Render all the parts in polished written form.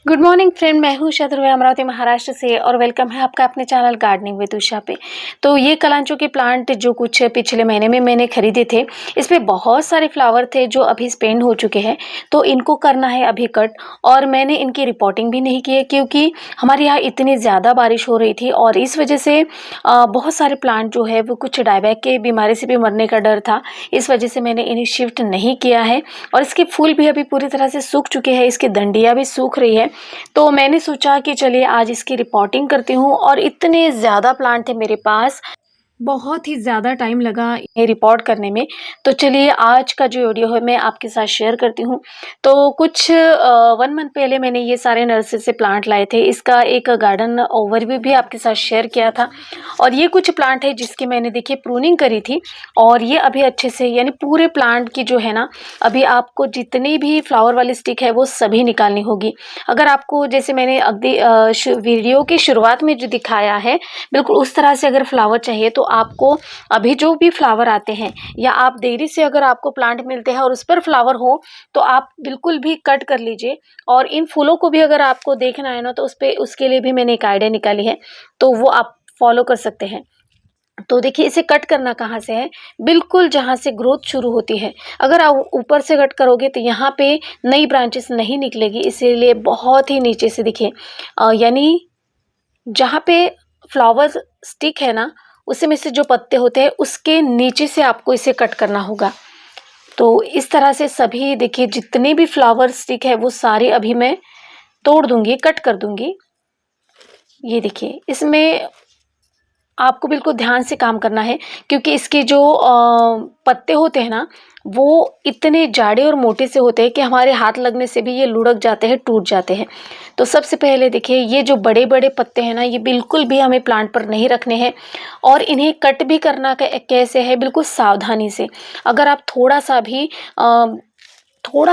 Good morning friend, मैं हूँ शत्रुघ्न अमरावती महाराष्ट्र से और वेलकम है आपका अपने चैनल गार्डनिंग विद उषा पे। तो ये कलांचो के प्लांट जो कुछ पिछले महीने में मैंने खरीदे थे, इस पे बहुत सारे फ्लावर थे जो अभी स्पेंड हो चुके हैं। तो इनको करना है अभी कट, और मैंने इनकी रिपोर्टिंग भी नहीं की है क्योंकि हमारे यहाँ इतनी ज़्यादा बारिश हो रही थी और इस वजह से बहुत सारे प्लांट जो है वो कुछ डायबैक के बीमारी से भी मरने का डर था। इस वजह से मैंने इन्हें शिफ्ट नहीं किया है और इसके फूल भी अभी पूरी तरह से सूख चुके हैं, इसकी डंडियाँ भी सूख रही है। तो मैंने सोचा कि चलिए आज इसकी रिपोर्टिंग करती हूँ, और इतने ज़्यादा प्लांट थे मेरे पास, बहुत ही ज़्यादा टाइम लगा ये रिपोर्ट करने में। तो चलिए आज का जो वीडियो है मैं आपके साथ शेयर करती हूँ। तो कुछ 1 मंथ पहले मैंने ये सारे नर्सरी से प्लांट लाए थे, इसका एक गार्डन ओवरव्यू भी आपके साथ शेयर किया था। और ये कुछ प्लांट है जिसकी मैंने देखिए प्रूनिंग करी थी, और ये अभी अच्छे से यानी पूरे प्लांट की जो है ना, अभी आपको जितनी भी फ्लावर वाली स्टिक है वो सभी निकालनी होगी। अगर आपको जैसे मैंने अगली वीडियो की शुरुआत में जो दिखाया है बिल्कुल उस तरह से अगर फ्लावर चाहिए, तो आपको अभी जो भी फ्लावर आते हैं या आप देरी से अगर आपको प्लांट मिलते हैं और उस पर फ्लावर हो, तो आप बिल्कुल भी कट कर लीजिए। और इन फूलों को भी अगर आपको देखना है ना, तो उसके लिए भी मैंने एक आइडिया निकाली है, तो वो आप फॉलो कर सकते हैं। तो देखिए इसे कट करना कहाँ से है, बिल्कुल जहाँ से ग्रोथ शुरू होती है। अगर आप ऊपर से कट करोगे तो यहाँ पे नई ब्रांचेस नहीं निकलेगी, इसीलिए बहुत ही नीचे से देखिए यानी जहाँ पे फ्लावर स्टिक है ना, उसी में से जो पत्ते होते हैं उसके नीचे से आपको इसे कट करना होगा। तो इस तरह से सभी देखिए जितने भी फ्लावर स्टिक है वो सारे अभी मैं तोड़ दूंगी, कट कर दूंगी। ये देखिए इसमें आपको बिल्कुल ध्यान से काम करना है क्योंकि इसके जो पत्ते होते हैं ना, वो इतने जाड़े और मोटे से होते हैं कि हमारे हाथ लगने से भी ये लुढ़क जाते हैं, टूट जाते हैं। तो सबसे पहले देखिए ये जो बड़े बड़े पत्ते हैं ना, ये बिल्कुल भी हमें प्लांट पर नहीं रखने हैं। और इन्हें कट भी करना कैसे है, बिल्कुल सावधानी से। अगर आप थोड़ा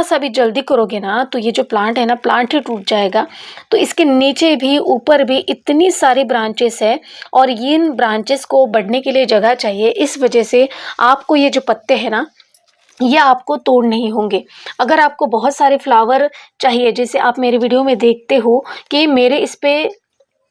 सा भी जल्दी करोगे ना, तो ये जो प्लांट है ना, प्लांट ही टूट जाएगा। तो इसके नीचे भी ऊपर भी इतनी सारी ब्रांचेस है, और इन ब्रांचेस को बढ़ने के लिए जगह चाहिए। इस वजह से आपको ये जो पत्ते हैं ना, ये आपको तोड़ नहीं होंगे। अगर आपको बहुत सारे फ्लावर चाहिए, जैसे आप मेरे वीडियो में देखते हो कि मेरे इस पे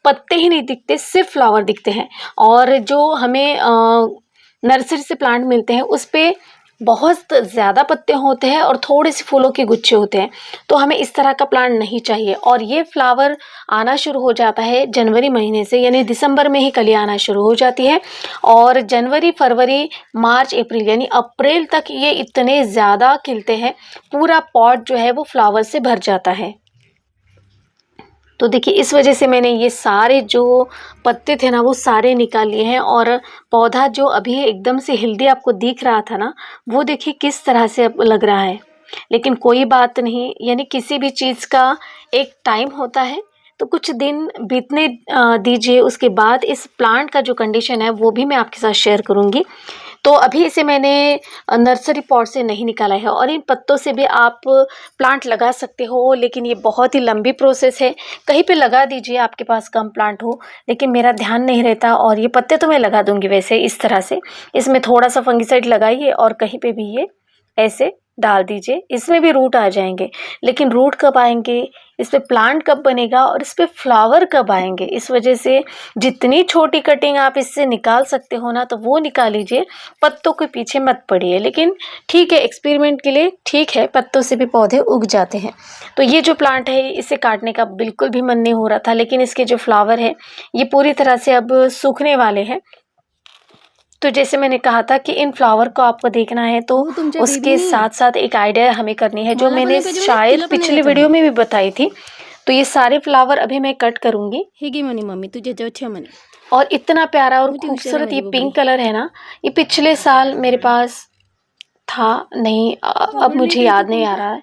पत्ते ही नहीं दिखते, सिर्फ फ्लावर दिखते हैं। और जो हमें नर्सरी से प्लांट मिलते हैं उस पे बहुत ज़्यादा पत्ते होते हैं और थोड़े से फूलों के गुच्छे होते हैं। तो हमें इस तरह का प्लांट नहीं चाहिए। और ये फ्लावर आना शुरू हो जाता है जनवरी महीने से, यानी दिसंबर में ही कलियां आना शुरू हो जाती है। और जनवरी, फरवरी, मार्च, अप्रैल यानी अप्रैल तक ये इतने ज़्यादा खिलते हैं, पूरा पॉट जो है वो फ्लावर से भर जाता है। तो देखिए इस वजह से मैंने ये सारे जो पत्ते थे ना वो सारे निकाल लिए हैं, और पौधा जो अभी एकदम से हेल्दी आपको दिख रहा था ना, वो देखिए किस तरह से अब लग रहा है। लेकिन कोई बात नहीं, यानी किसी भी चीज़ का एक टाइम होता है। तो कुछ दिन बीतने दीजिए, उसके बाद इस प्लांट का जो कंडीशन है वो भी मैं आपके साथ शेयर करूँगी। तो अभी इसे मैंने नर्सरी पॉट से नहीं निकाला है, और इन पत्तों से भी आप प्लांट लगा सकते हो, लेकिन ये बहुत ही लंबी प्रोसेस है। कहीं पे लगा दीजिए आपके पास कम प्लांट हो, लेकिन मेरा ध्यान नहीं रहता। और ये पत्ते तो मैं लगा दूंगी वैसे इस तरह से, इसमें थोड़ा सा फंगिसाइड लगाइए और कहीं पे भी ये ऐसे डाल दीजिए, इसमें भी रूट आ जाएंगे। लेकिन रूट कब आएंगे, इस पे प्लांट कब बनेगा और इस पे फ्लावर कब आएंगे, इस वजह से जितनी छोटी कटिंग आप इससे निकाल सकते हो ना, तो वो निकाल लीजिए। पत्तों के पीछे मत पड़िए। लेकिन ठीक है, एक्सपेरिमेंट के लिए ठीक है, पत्तों से भी पौधे उग जाते हैं। तो ये जो प्लांट है इसे काटने का बिल्कुल भी मन नहीं हो रहा था, लेकिन इसके जो फ्लावर है ये पूरी तरह से अब सूखने वाले हैं। तो जैसे मैंने कहा था कि इन फ्लावर को आपको देखना है, तो उसके साथ साथ एक आइडिया हमें करनी है, जो मैंने शायद पिछले वीडियो में भी बताई थी। तो ये सारे फ्लावर अभी मैं कट करूंगी। हेगी मनी मम्मी तुझे जो अच्छे मनी। और इतना प्यारा और खूबसूरत ये पिंक कलर है ना, ये पिछले साल मेरे पास था नहीं, अब मुझे याद नहीं आ रहा है।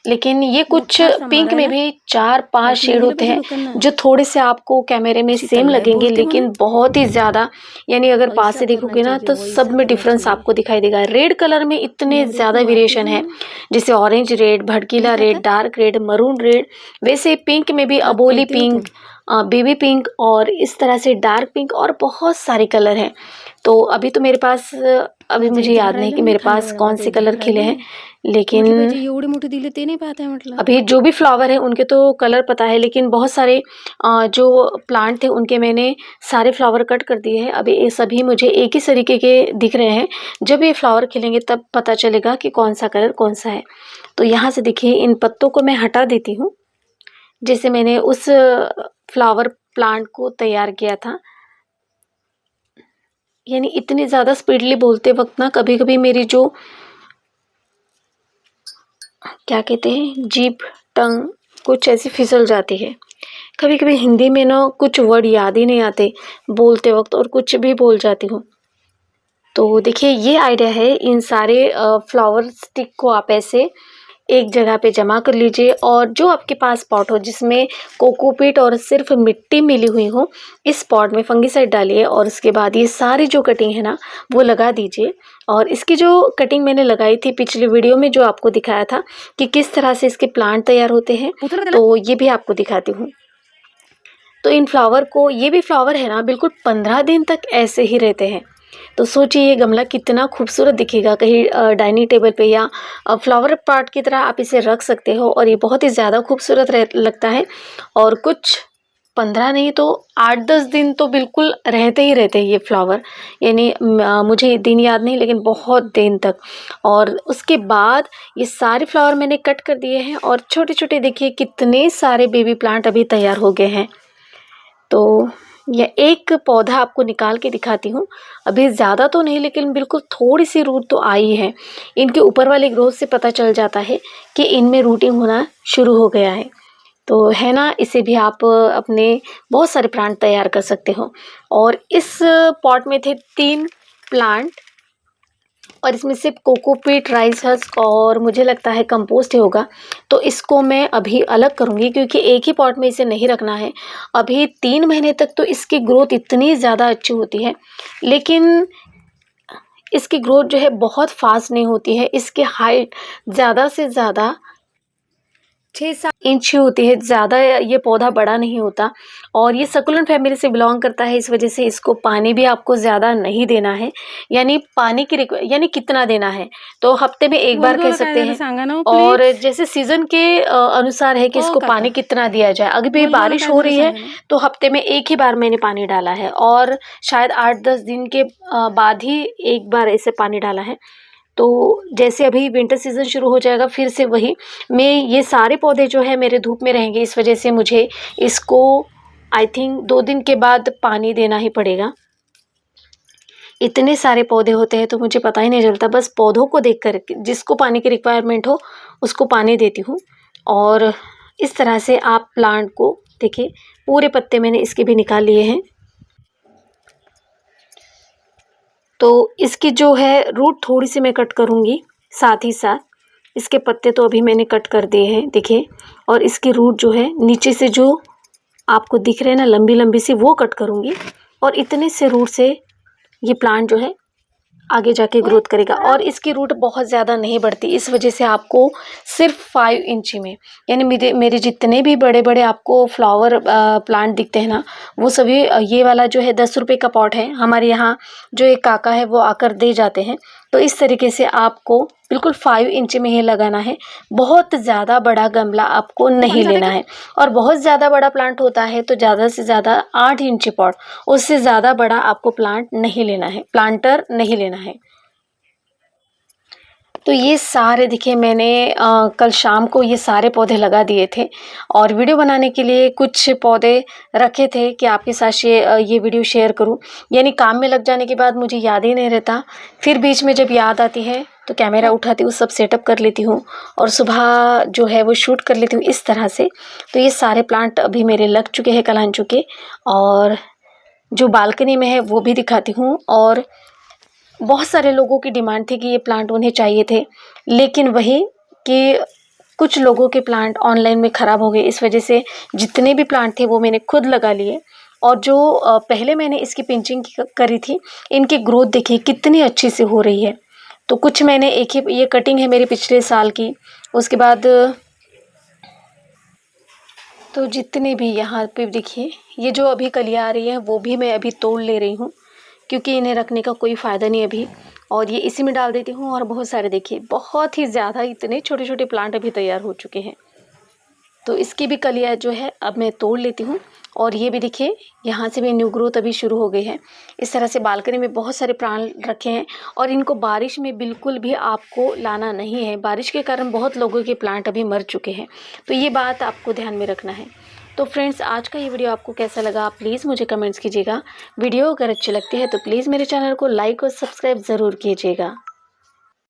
लेकिन ये कुछ पिंक में भी 4-5 शेड होते हैं जो थोड़े से आपको कैमरे में सेम लगेंगे, लेकिन बहुत ही ज़्यादा, यानी अगर पास से देखोगे ना तो सब में डिफरेंस आपको दिखाई देगा। रेड कलर में इतने ज़्यादा वेरिएशन है, जैसे ऑरेंज रेड, भड़कीला red, dark red, maroon red. वैसे पिंक में भी अबोली पिंक, बेबी पिंक, और इस तरह से डार्क पिंक, और बहुत सारे कलर हैं। तो अभी तो मेरे पास, अभी मुझे याद नहीं कि मेरे पास कौन से कलर खिले हैं, लेकिन म्हटलं पाहिजे एवढे मोठे दिले ते नाही पाहत आहे म्हटलं. अभी जो भी फ्लावर है उनके तो कलर पता है, लेकिन बहुत सारे जो प्लांट थे उनके मैंने सारे फ्लावर कट कर दिए हैं। अभी ये सभी मुझे एक ही तरीके के दिख रहे हैं। जब ये फ्लावर खिलेंगे तब पता चलेगा कि कौन सा कलर कौन सा है। तो यहाँ से देखिए इन पत्तों को मैं हटा देती हूँ, जैसे मैंने उस फ्लावर प्लांट को तैयार किया था। यानी इतनी ज़्यादा स्पीडली बोलते वक्त ना कभी कभी मेरी जो क्या कहते हैं जीभ टंग कुछ ऐसी फिसल जाती है। कभी कभी हिंदी में ना कुछ वर्ड याद ही नहीं आते बोलते वक्त और कुछ भी बोल जाती हूँ। तो देखिए ये आइडिया है, इन सारे फ्लावर स्टिक को आप ऐसे एक जगह पे जमा कर लीजिए और जो आपके पास पॉट हो जिसमें कोकोपीट और सिर्फ मिट्टी मिली हुई हो, इस पॉट में फंगीसाइड डालिए और उसके बाद ये सारी जो कटिंग है ना वो लगा दीजिए। और इसकी जो कटिंग मैंने लगाई थी पिछले वीडियो में जो आपको दिखाया था कि किस तरह से इसके प्लांट तैयार होते हैं, तो ये भी आपको दिखाती हूँ। तो इन फ्लावर को, ये भी फ्लावर है ना बिल्कुल 15 दिन तक ऐसे ही रहते हैं। तो सोचिए ये गमला कितना खूबसूरत दिखेगा, कहीं डाइनिंग टेबल पे या फ्लावर पॉट की तरह आप इसे रख सकते हो और ये बहुत ही ज़्यादा खूबसूरत लगता है। और कुछ 15 नहीं तो 8-10 दिन तो बिल्कुल रहते ही रहते हैं ये फ्लावर, यानी मुझे दिन याद नहीं लेकिन बहुत दिन तक। और उसके बाद ये सारे फ्लावर मैंने कट कर दिए हैं और छोटे छोटे देखिए कितने सारे बेबी प्लांट अभी तैयार हो गए हैं। तो यह एक पौधा आपको निकाल के दिखाती हूँ। अभी ज़्यादा तो नहीं लेकिन बिल्कुल थोड़ी सी रूट तो आई है। इनके ऊपर वाले ग्रोथ से पता चल जाता है कि इनमें रूटिंग होना शुरू हो गया है। तो है ना, इसे भी आप अपने बहुत सारे प्लांट तैयार कर सकते हो। और इस पॉट में थे 3 प्लांट और इसमें सिर्फ कोकोपीट, राइस हस्क और मुझे लगता है कंपोस्ट ही होगा। तो इसको मैं अभी अलग करूँगी क्योंकि एक ही पॉट में इसे नहीं रखना है। अभी 3 महीने तक तो इसकी ग्रोथ इतनी ज़्यादा अच्छी होती है, लेकिन इसकी ग्रोथ जो है बहुत फास्ट नहीं होती है। इसकी हाइट ज़्यादा से ज़्यादा 6-7 इंच ही होती है, ज़्यादा ये पौधा बड़ा नहीं होता। और ये सकुलेंट फैमिली से बिलोंग करता है, इस वजह से इसको पानी भी आपको ज़्यादा नहीं देना है। यानी पानी की यानी कितना देना है तो हफ्ते में एक बार कह सकते हैं। सांगा ना और जैसे सीजन के अनुसार है कि हो इसको काका. पानी कितना दिया जाए। अभी भी बोल बोला बारिश काय हो झालं रही है सांगा ना. तो हफ्ते में एक ही बार मैंने पानी डाला है और शायद 8-10 दिन के बाद ही एक बार ऐसे पानी डाला है। तो जैसे अभी विंटर सीज़न शुरू हो जाएगा फिर से वही मैं, ये सारे पौधे जो है मेरे धूप में रहेंगे, इस वजह से मुझे इसको आई थिंक 2 दिन के बाद पानी देना ही पड़ेगा। इतने सारे पौधे होते हैं तो मुझे पता ही नहीं चलता, बस पौधों को देखकर जिसको पानी की रिक्वायरमेंट हो उसको पानी देती हूँ। और इस तरह से आप प्लांट को देखिए, पूरे पत्ते मैंने इसके भी निकाल लिए हैं। तो इसकी जो है रूट थोड़ी सी मैं कट करूँगी, साथ ही साथ इसके पत्ते तो अभी मैंने कट कर दिए हैं देखिए। और इसकी रूट जो है नीचे से जो आपको दिख रहे हैं ना लंबी लंबी सी, वो कट करूँगी। और इतने से रूट से ये प्लांट जो है आगे जाके ग्रोथ करेगा। और इसकी रूट बहुत ज़्यादा नहीं बढ़ती, इस वजह से आपको सिर्फ 5 इंच में, यानी मेरे जितने भी बड़े बड़े आपको फ्लावर प्लांट दिखते हैं ना, वो सभी ये वाला जो है 10 रुपये का पॉट है, हमारे यहाँ जो एक काका है वो आकर दे जाते हैं। तो इस तरीके से आपको बिल्कुल 5 इंच में ही लगाना है। बहुत ज़्यादा बड़ा गमला आपको नहीं लेना है। और बहुत ज़्यादा बड़ा प्लांट होता है तो ज़्यादा से ज़्यादा 8 इंच पॉट, उससे ज़्यादा बड़ा आपको प्लांट नहीं लेना है, प्लांटर नहीं लेना है। तो ये सारे देखिए मैंने कल शाम को ये सारे पौधे लगा दिए थे और वीडियो बनाने के लिए कुछ पौधे रखे थे कि आपके साथ ये वीडियो शेयर करूं। यानी काम में लग जाने के बाद मुझे याद ही नहीं रहता, फिर बीच में जब याद आती है तो कैमरा उठाती हूँ, सब सेटअप कर लेती हूँ और सुबह जो है वो शूट कर लेती हूँ इस तरह से। तो ये सारे प्लांट अभी मेरे लग चुके हैं कलांचू के, और जो बालकनी में है वो भी दिखाती हूँ। और बहुत सारे लोगों की डिमांड थी कि ये प्लांट उन्हें चाहिए थे, लेकिन वही कि कुछ लोगों के प्लांट ऑनलाइन में ख़राब हो गए, इस वजह से जितने भी प्लांट थे वो मैंने खुद लगा लिए। और जो पहले मैंने इसकी पिंचिंग करी थी, इनकी ग्रोथ देखिए कितनी अच्छी से हो रही है। तो कुछ मैंने एक ही, ये कटिंग है मेरी पिछले साल की, उसके बाद तो जितने भी यहाँ पे देखिए ये जो अभी कलियाँ आ रही हैं वो भी मैं अभी तोड़ ले रही हूँ, क्योंकि इन्हें रखने का कोई फ़ायदा नहीं अभी। और ये इसी में डाल देती हूँ। और बहुत सारे देखिए बहुत ही ज़्यादा इतने छोटे छोटे प्लांट अभी तैयार हो चुके हैं। तो इसकी भी कलियाँ जो है अब मैं तोड़ लेती हूँ। और ये भी देखिए यहाँ से भी न्यू ग्रोथ अभी शुरू हो गई है। इस तरह से बालकनी में बहुत सारे प्लांट रखे हैं और इनको बारिश में बिल्कुल भी आपको लाना नहीं है। बारिश के कारण बहुत लोगों के प्लांट अभी मर चुके हैं, तो ये बात आपको ध्यान में रखना है। तो फ्रेंड्स, आज का ये वीडियो आपको कैसा लगा आप प्लीज़ मुझे कमेंट्स कीजिएगा। वीडियो अगर अच्छी लगती है तो प्लीज़ मेरे चैनल को लाइक और सब्सक्राइब ज़रूर कीजिएगा।